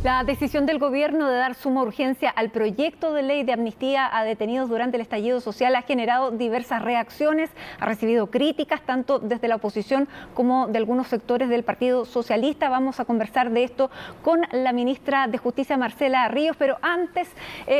La decisión del gobierno de dar suma urgencia al proyecto de ley de amnistía a detenidos durante el estallido social ha generado diversas reacciones, ha recibido críticas tanto desde la oposición como de algunos sectores del Partido Socialista. Vamos a conversar de esto con la ministra de Justicia, Marcela Ríos, pero antes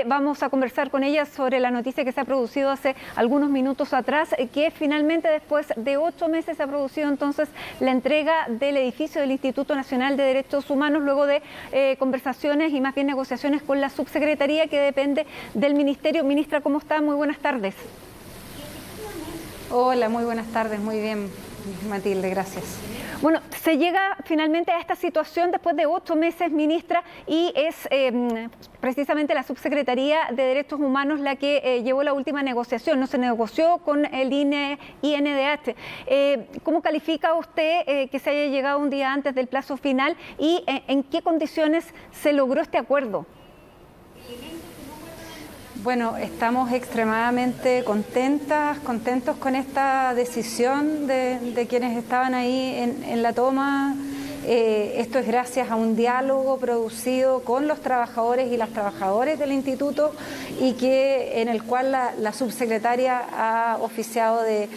vamos a conversar con ella sobre la noticia que se ha producido hace algunos minutos atrás, que finalmente después de 8 meses se ha producido entonces la entrega del edificio del Instituto Nacional de Derechos Humanos luego de conversaciones y más bien negociaciones con la subsecretaría que depende del ministerio. Ministra, ¿cómo está? Muy buenas tardes. Hola, muy buenas tardes, muy bien, Matilde, gracias. Bueno, se llega finalmente a esta situación después de 8 meses, ministra, y es precisamente la Subsecretaría de Derechos Humanos la que llevó la última negociación. No se negoció con el INDH. ¿Cómo califica usted que se haya llegado un día antes del plazo final y en qué condiciones se logró este acuerdo? Bueno, estamos extremadamente contentos con esta decisión de quienes estaban ahí en la toma. Esto es gracias a un diálogo producido con los trabajadores y las trabajadoras del instituto y en el cual la subsecretaria ha oficiado de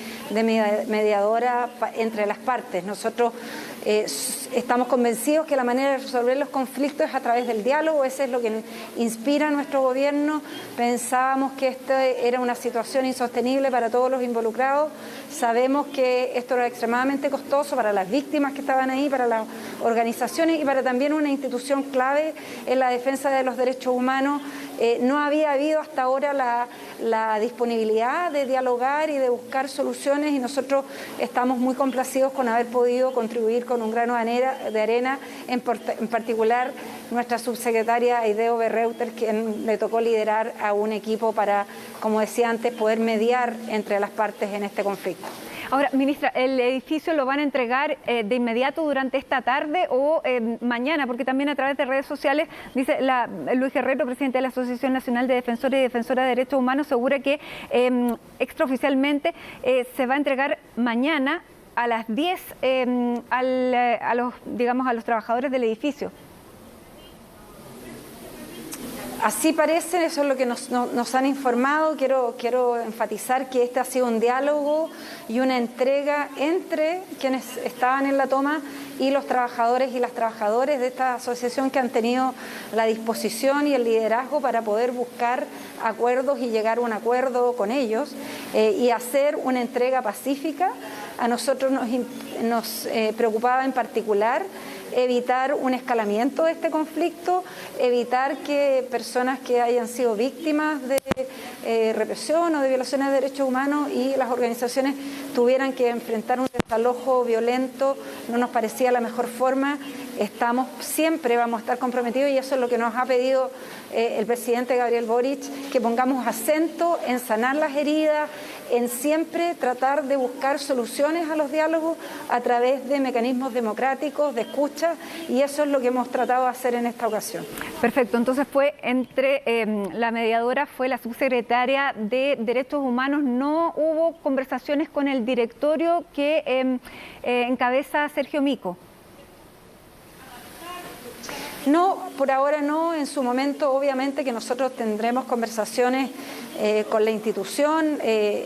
mediadora entre las partes. Nosotros estamos convencidos que la manera de resolver los conflictos es a través del diálogo. Eso es lo que inspira a nuestro gobierno. Pensábamos que esta era una situación insostenible para todos los involucrados. Sabemos que esto era extremadamente costoso para las víctimas que estaban ahí, para las organizaciones y para también una institución clave en la defensa de los derechos humanos. No había habido hasta ahora la disponibilidad de dialogar y de buscar soluciones y nosotros estamos muy complacidos con haber podido contribuir con un grano de arena, en particular nuestra subsecretaria Aideo Berreuter, quien le tocó liderar a un equipo para, como decía antes, poder mediar entre las partes en este conflicto. Ahora, ministra, ¿el edificio lo van a entregar de inmediato durante esta tarde o mañana? Porque también a través de redes sociales, dice Luis Guerrero, presidente de la Asociación Nacional de Defensores y Defensoras de Derechos Humanos, asegura que extraoficialmente se va a entregar mañana a las 10 a los trabajadores del edificio. Así parece, eso es lo que nos han informado. Quiero enfatizar que este ha sido un diálogo y una entrega entre quienes estaban en la toma y los trabajadores y las trabajadoras de esta asociación que han tenido la disposición y el liderazgo para poder buscar acuerdos y llegar a un acuerdo con ellos y hacer una entrega pacífica. A nosotros nos preocupaba en particular evitar un escalamiento de este conflicto, evitar que personas que hayan sido víctimas de represión o de violaciones de derechos humanos y las organizaciones tuvieran que enfrentar un desalojo violento. No nos parecía la mejor forma. Siempre vamos a estar comprometidos y eso es lo que nos ha pedido el presidente Gabriel Boric, que pongamos acento en sanar las heridas, en siempre tratar de buscar soluciones a los diálogos a través de mecanismos democráticos, de escucha, y eso es lo que hemos tratado de hacer en esta ocasión. Perfecto, entonces fue entre la mediadora, fue la subsecretaria de Derechos Humanos, no hubo conversaciones con el directorio que encabeza Sergio Mico. No, por ahora no. En su momento, obviamente, que nosotros tendremos conversaciones con la institución.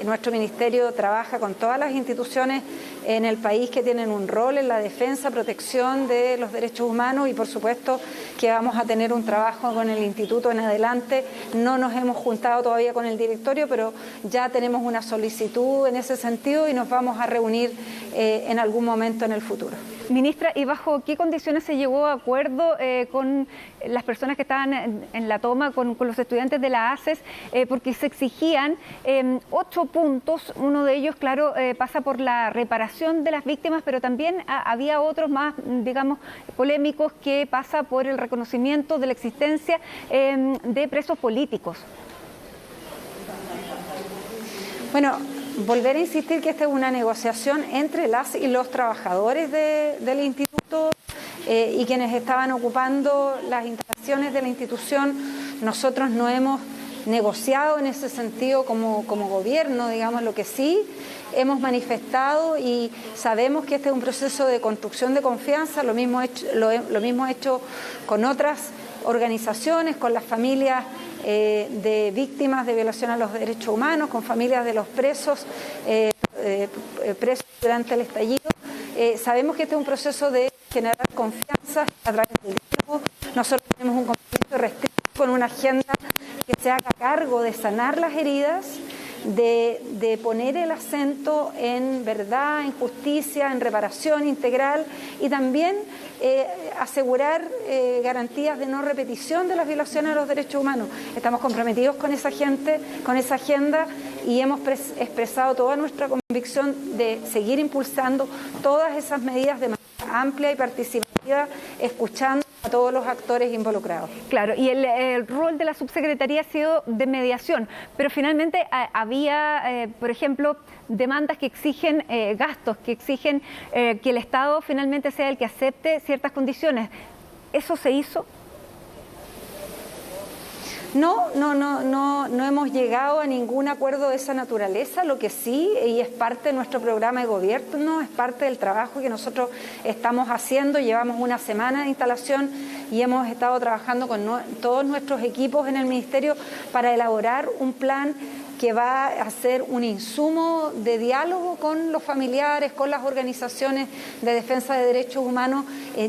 Nuestro ministerio trabaja con todas las instituciones en el país que tienen un rol en la defensa, protección de los derechos humanos y, por supuesto, que vamos a tener un trabajo con el instituto en adelante. No nos hemos juntado todavía con el directorio, pero ya tenemos una solicitud en ese sentido y nos vamos a reunir en algún momento en el futuro. Ministra, ¿y bajo qué condiciones se llegó a acuerdo con las personas que estaban en la toma, con los estudiantes de la ACES? Porque se exigían 8 puntos, uno de ellos, claro, pasa por la reparación de las víctimas, pero también había otros más, digamos, polémicos, que pasa por el reconocimiento de la existencia de presos políticos. Bueno, volver a insistir que esta es una negociación entre las y los trabajadores del instituto y quienes estaban ocupando las instalaciones de la institución. Nosotros no hemos negociado en ese sentido como gobierno, digamos. Lo que sí hemos manifestado y sabemos que este es un proceso de construcción de confianza, lo mismo hecho con otras organizaciones, con las familias de víctimas de violación a los derechos humanos, con familias de los presos durante el estallido. Sabemos que este es un proceso de generar confianza a través del diálogo. Nosotros tenemos un compromiso restricto con una agenda que se haga cargo de sanar las heridas, de poner el acento en verdad, en justicia, en reparación integral y también asegurar garantías de no repetición de las violaciones a los derechos humanos. Estamos comprometidos con esa agenda y hemos expresado toda nuestra convicción de seguir impulsando todas esas medidas de manera amplia y participativa, escuchando a todos los actores involucrados. Claro, y el rol de la subsecretaría ha sido de mediación, pero finalmente había, por ejemplo, demandas que exigen gastos, que exigen que el Estado finalmente sea el que acepte ciertas condiciones. ¿Eso se hizo? No hemos llegado a ningún acuerdo de esa naturaleza. Lo que sí, y es parte de nuestro programa de gobierno, es parte del trabajo que nosotros estamos haciendo. Llevamos una semana de instalación y hemos estado trabajando con todos nuestros equipos en el Ministerio para elaborar un plan que va a ser un insumo de diálogo con los familiares, con las organizaciones de defensa de derechos humanos.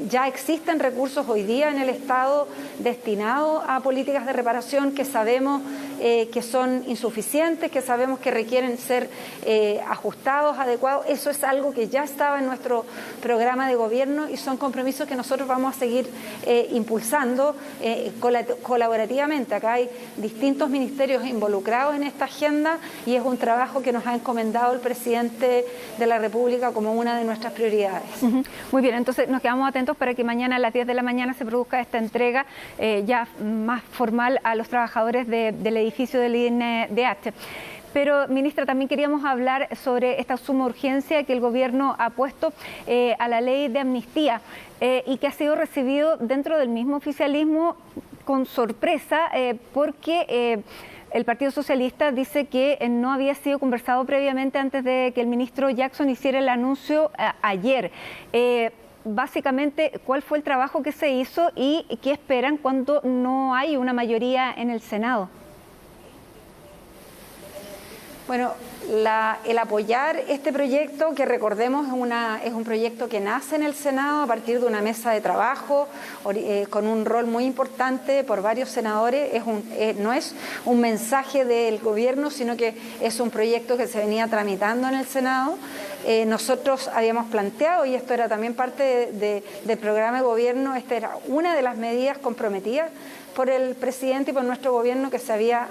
Ya existen recursos hoy día en el Estado destinados a políticas de reparación que sabemos que son insuficientes, que sabemos que requieren ser ajustados, adecuados. Eso es algo que ya estaba en nuestro programa de gobierno y son compromisos que nosotros vamos a seguir impulsando colaborativamente. Acá hay distintos ministerios involucrados en esta agenda y es un trabajo que nos ha encomendado el presidente de la República como una de nuestras prioridades. Muy bien, entonces nos quedamos atentos para que mañana a las 10 de la mañana se produzca esta entrega ya más formal a los trabajadores del edificio del INDH. Pero, ministra, también queríamos hablar sobre esta suma urgencia que el gobierno ha puesto a la ley de amnistía y que ha sido recibido dentro del mismo oficialismo con sorpresa porque el Partido Socialista dice que no había sido conversado previamente antes de que el ministro Jackson hiciera el anuncio ayer. Básicamente, ¿cuál fue el trabajo que se hizo y qué esperan cuando no hay una mayoría en el Senado? Bueno, el apoyar este proyecto, que recordemos es un proyecto que nace en el Senado a partir de una mesa de trabajo con un rol muy importante por varios senadores, no es un mensaje del gobierno, sino que es un proyecto que se venía tramitando en el Senado. Nosotros habíamos planteado, y esto era también parte del programa de gobierno, esta era una de las medidas comprometidas por el presidente y por nuestro gobierno que se había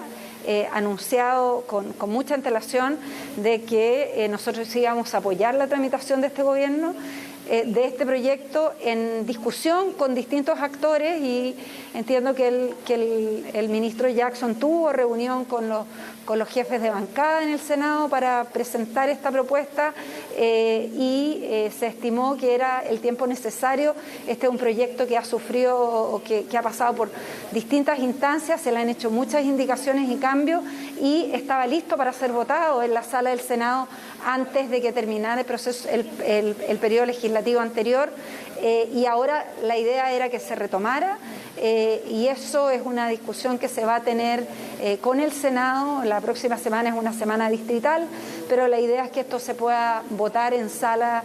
anunciado con mucha antelación de que nosotros íbamos a apoyar la tramitación de este gobierno, de este proyecto en discusión con distintos actores y entiendo que el ministro Jackson tuvo reunión con los jefes de bancada en el Senado para presentar esta propuesta y se estimó que era el tiempo necesario. Este es un proyecto que ha sufrido o que ha pasado por distintas instancias, se le han hecho muchas indicaciones y cambios y estaba listo para ser votado en la sala del Senado antes de que terminara el proceso, el periodo legislativo anterior y ahora la idea era que se retomara y eso es una discusión que se va a tener con el Senado. La próxima semana es una semana distrital, pero la idea es que esto se pueda votar en sala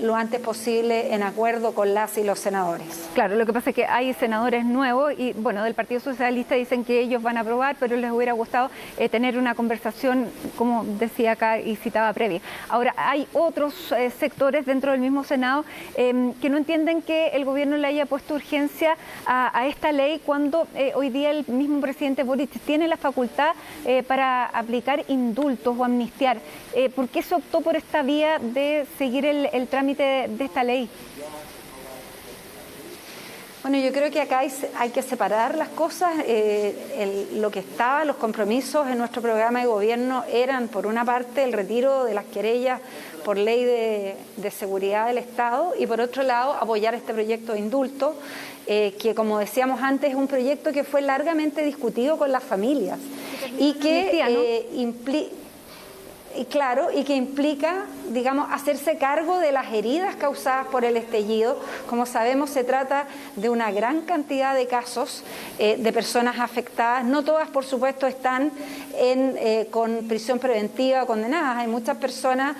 lo antes posible en acuerdo con las y los senadores. Claro, lo que pasa es que hay senadores nuevos y bueno, del Partido Socialista dicen que ellos van a aprobar, pero les hubiera gustado tener una conversación, como decía acá y citaba previa. Ahora, hay otros sectores dentro del mismo Senado que no entienden que el gobierno le haya puesto urgencia a esta ley cuando hoy día el mismo presidente Boric tiene la facultad para aplicar indultos o amnistiar. ¿Por qué se optó por esta vía de seguir el trámite de esta ley? Bueno, yo creo que acá hay que separar las cosas. Lo que estaba, los compromisos en nuestro programa de gobierno eran, por una parte, el retiro de las querellas por ley de seguridad del Estado y, por otro lado, apoyar este proyecto de indulto, que, como decíamos antes, es un proyecto que fue largamente discutido con las familias y que Y claro, y que implica, digamos, hacerse cargo de las heridas causadas por el estallido. Como sabemos, se trata de una gran cantidad de casos de personas afectadas. No todas, por supuesto, están con prisión preventiva condenadas. Hay muchas personas,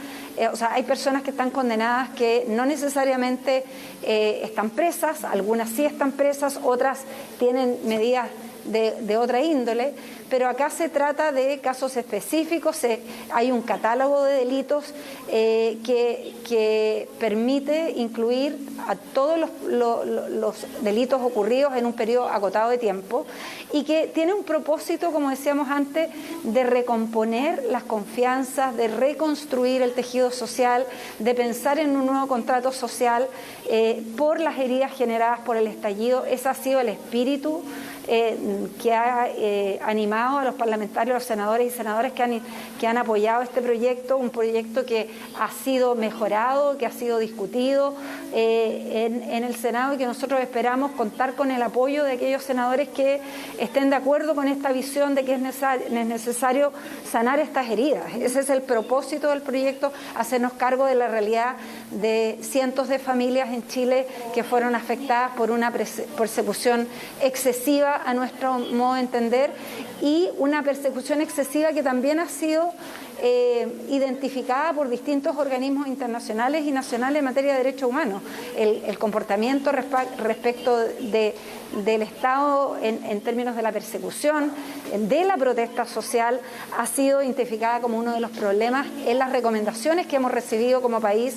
hay personas que están condenadas que no necesariamente están presas, algunas sí están presas, otras tienen medidas de otra índole, pero acá se trata de casos específicos. Hay un catálogo de delitos que permite incluir a todos los delitos ocurridos en un periodo acotado de tiempo y que tiene un propósito, como decíamos antes, de recomponer las confianzas, de reconstruir el tejido social, de pensar en un nuevo contrato social por las heridas generadas por el estallido. Ese ha sido el espíritu que ha animado a los parlamentarios, a los senadores y senadoras que han apoyado este proyecto, un proyecto que ha sido mejorado, que ha sido discutido en el Senado y que nosotros esperamos contar con el apoyo de aquellos senadores que estén de acuerdo con esta visión de que es necesario sanar estas heridas. Ese es el propósito del proyecto, hacernos cargo de la realidad de cientos de familias en Chile que fueron afectadas por una persecución excesiva a nuestro modo de entender, y una persecución excesiva que también ha sido identificada por distintos organismos internacionales y nacionales en materia de derechos humanos. El comportamiento respecto del Estado en términos de la persecución, de la protesta social, ha sido identificada como uno de los problemas en las recomendaciones que hemos recibido como país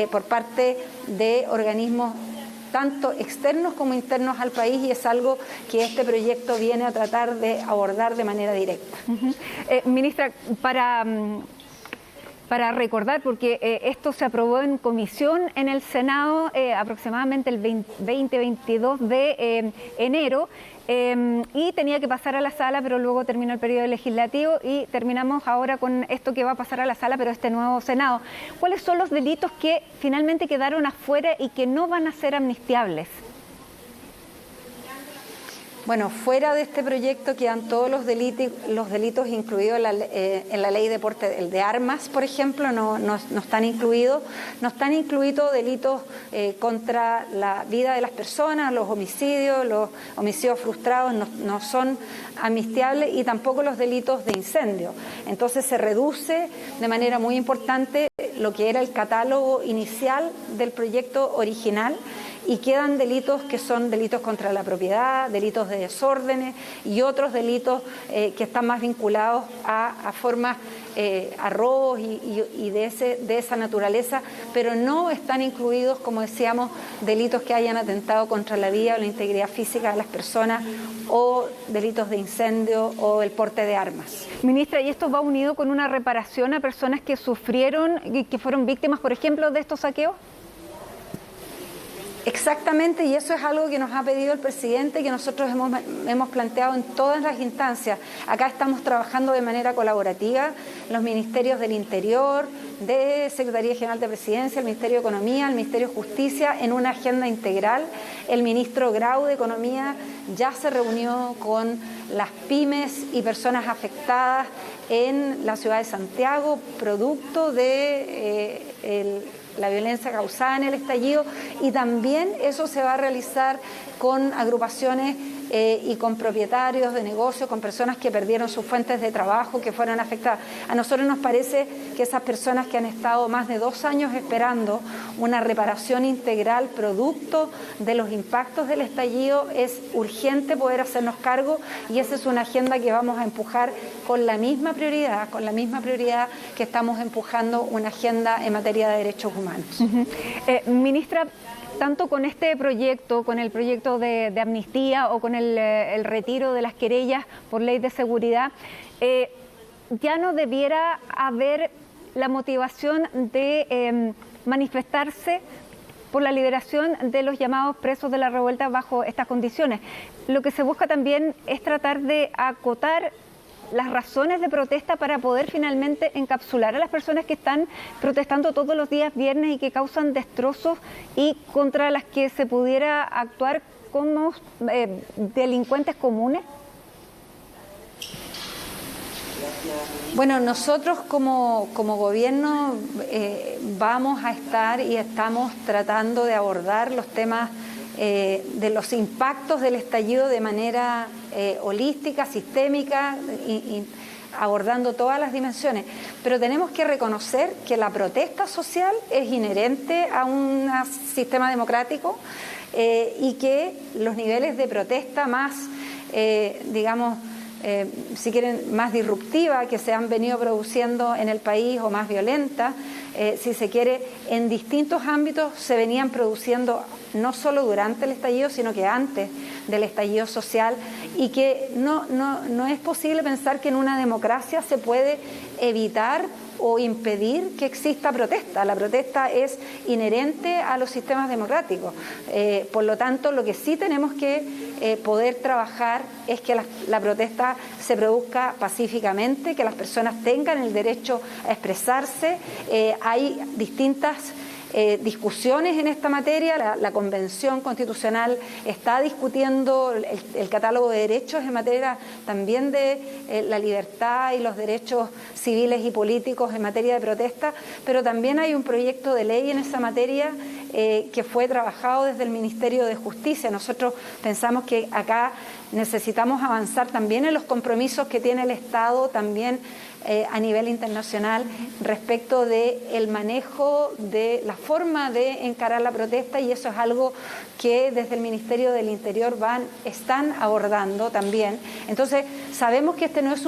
por parte de organismos tanto externos como internos al país, y es algo que este proyecto viene a tratar de abordar de manera directa. Ministra, para recordar, porque esto se aprobó en comisión en el Senado aproximadamente el 20-22 de enero, y tenía que pasar a la sala, pero luego terminó el periodo legislativo y terminamos ahora con esto que va a pasar a la sala, pero este nuevo Senado. ¿Cuáles son los delitos que finalmente quedaron afuera y que no van a ser amnistiables? Bueno, fuera de este proyecto quedan todos los delitos incluidos en la ley de porte, el de armas, por ejemplo, no están incluidos. No están incluidos delitos contra la vida de las personas, los homicidios frustrados no son amnistiables, y tampoco los delitos de incendio. Entonces se reduce de manera muy importante lo que era el catálogo inicial del proyecto original, y quedan delitos que son delitos contra la propiedad, delitos de desórdenes y otros delitos que están más vinculados a formas, a robos y de esa naturaleza, pero no están incluidos, como decíamos, delitos que hayan atentado contra la vida o la integridad física de las personas, o delitos de incendio o el porte de armas. Ministra, ¿y esto va unido con una reparación a personas que sufrieron y que fueron víctimas, por ejemplo, de estos saqueos? Exactamente, y eso es algo que nos ha pedido el presidente, que nosotros hemos planteado en todas las instancias. Acá estamos trabajando de manera colaborativa, los ministerios del Interior, de Secretaría General de Presidencia, el Ministerio de Economía, el Ministerio de Justicia, en una agenda integral. El ministro Grau de Economía ya se reunió con las pymes y personas afectadas en la ciudad de Santiago, producto de la violencia causada en el estallido, y también eso se va a realizar con agrupaciones y con propietarios de negocios, con personas que perdieron sus fuentes de trabajo, que fueron afectadas. A nosotros nos parece que esas personas que han estado más de 2 años esperando una reparación integral producto de los impactos del estallido, es urgente poder hacernos cargo, y esa es una agenda que vamos a empujar con la misma prioridad que estamos empujando una agenda en materia de derechos humanos. Ministra, tanto con este proyecto, con el proyecto de amnistía o con el retiro de las querellas por ley de seguridad, ya no debiera haber la motivación de manifestarse por la liberación de los llamados presos de la revuelta bajo estas condiciones. Lo que se busca también es tratar de acotar las razones de protesta para poder finalmente encapsular a las personas que están protestando todos los días viernes y que causan destrozos y contra las que se pudiera actuar como delincuentes comunes. Bueno, nosotros como gobierno vamos a estar y estamos tratando de abordar los temas de los impactos del estallido de manera holística, sistémica, y abordando todas las dimensiones. Pero tenemos que reconocer que la protesta social es inherente a un sistema democrático y que los niveles de protesta más, si quieren, más disruptiva que se han venido produciendo en el país o más violenta, si se quiere, en distintos ámbitos se venían produciendo no solo durante el estallido, sino que antes del estallido social, y que no es posible pensar que en una democracia se puede evitar o impedir que exista protesta. La protesta es inherente a los sistemas democráticos. Por lo tanto, lo que sí tenemos que poder trabajar es que la protesta se produzca pacíficamente, que las personas tengan el derecho a expresarse. Hay distintas discusiones en esta materia. La Convención Constitucional está discutiendo el catálogo de derechos en materia también de la libertad y los derechos civiles y políticos en materia de protesta, pero también hay un proyecto de ley en esa materia que fue trabajado desde el Ministerio de Justicia. Nosotros pensamos que acá necesitamos avanzar también en los compromisos que tiene el Estado también a nivel internacional respecto del manejo de la forma de encarar la protesta, y eso es algo que desde el Ministerio del Interior están abordando también. Entonces sabemos que este no es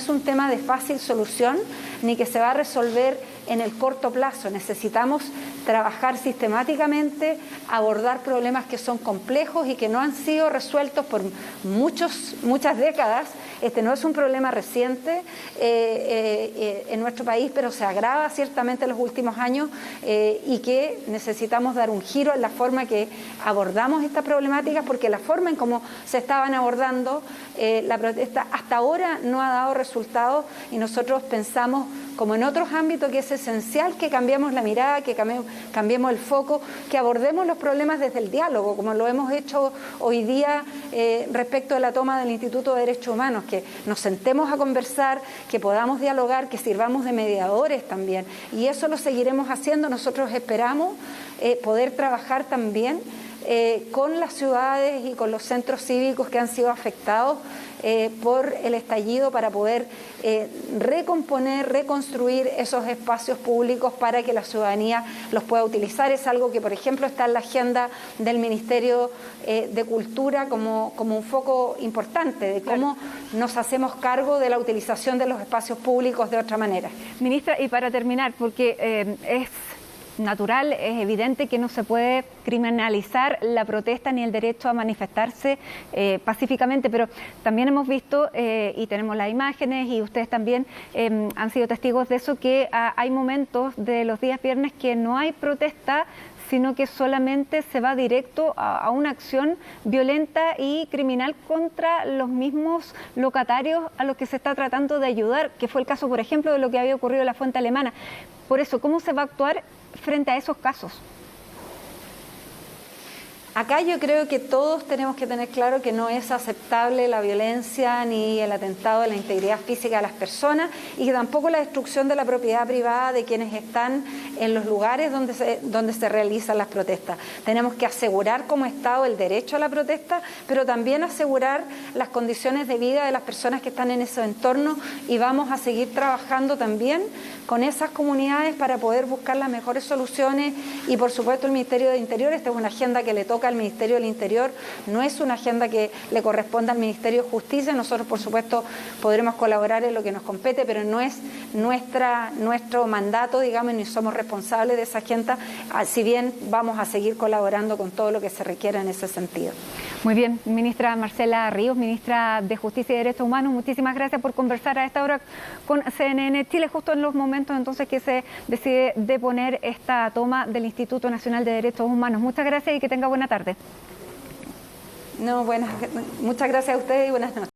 un tema de fácil solución ni que se va a resolver en el corto plazo. Necesitamos trabajar sistemáticamente, abordar problemas que son complejos y que no han sido resueltos por muchas décadas. Este no es un problema reciente en nuestro país, pero se agrava ciertamente en los últimos años y que necesitamos dar un giro en la forma que abordamos estas problemáticas, porque la forma en cómo se estaban abordando la protesta hasta ahora no ha dado resultados, y nosotros pensamos, como en otros ámbitos, que es esencial que cambiemos la mirada, que cambiemos el foco, que abordemos los problemas desde el diálogo, como lo hemos hecho hoy día respecto de la toma del Instituto de Derechos Humanos, que nos sentemos a conversar, que podamos dialogar, que sirvamos de mediadores también. Y eso lo seguiremos haciendo. Nosotros esperamos poder trabajar también con las ciudades y con los centros cívicos que han sido afectados por el estallido, para poder recomponer, reconstruir esos espacios públicos para que la ciudadanía los pueda utilizar. Es algo que, por ejemplo, está en la agenda del Ministerio de Cultura como un foco importante de cómo nos hacemos cargo de la utilización de los espacios públicos de otra manera. Ministra, y para terminar, porque es natural, es evidente que no se puede criminalizar la protesta ni el derecho a manifestarse pacíficamente, pero también hemos visto y tenemos las imágenes, y ustedes también han sido testigos de eso, que hay momentos de los días viernes que no hay protesta, sino que solamente se va directo a una acción violenta y criminal contra los mismos locatarios a los que se está tratando de ayudar, que fue el caso, por ejemplo, de lo que había ocurrido en la Fuente Alemana. Por eso, ¿cómo se va a actuar frente a esos casos? Acá yo creo que todos tenemos que tener claro que no es aceptable la violencia ni el atentado a la integridad física de las personas, y que tampoco la destrucción de la propiedad privada de quienes están en los lugares donde se realizan las protestas. Tenemos que asegurar como Estado el derecho a la protesta, pero también asegurar las condiciones de vida de las personas que están en ese entorno, y vamos a seguir trabajando también con esas comunidades para poder buscar las mejores soluciones. Y por supuesto el Ministerio de Interior, esta es una agenda que le toca al Ministerio del Interior, no es una agenda que le corresponda al Ministerio de Justicia. Nosotros por supuesto podremos colaborar en lo que nos compete, pero no es nuestro mandato, digamos, ni somos responsables de esa agenda, si bien vamos a seguir colaborando con todo lo que se requiera en ese sentido. Muy bien, ministra Marcela Ríos, ministra de Justicia y Derechos Humanos, muchísimas gracias por conversar a esta hora con CNN Chile, justo en los momentos entonces que se decide deponer esta toma del Instituto Nacional de Derechos Humanos. Muchas gracias y que tenga buena tarde. Muchas gracias a ustedes y buenas noches.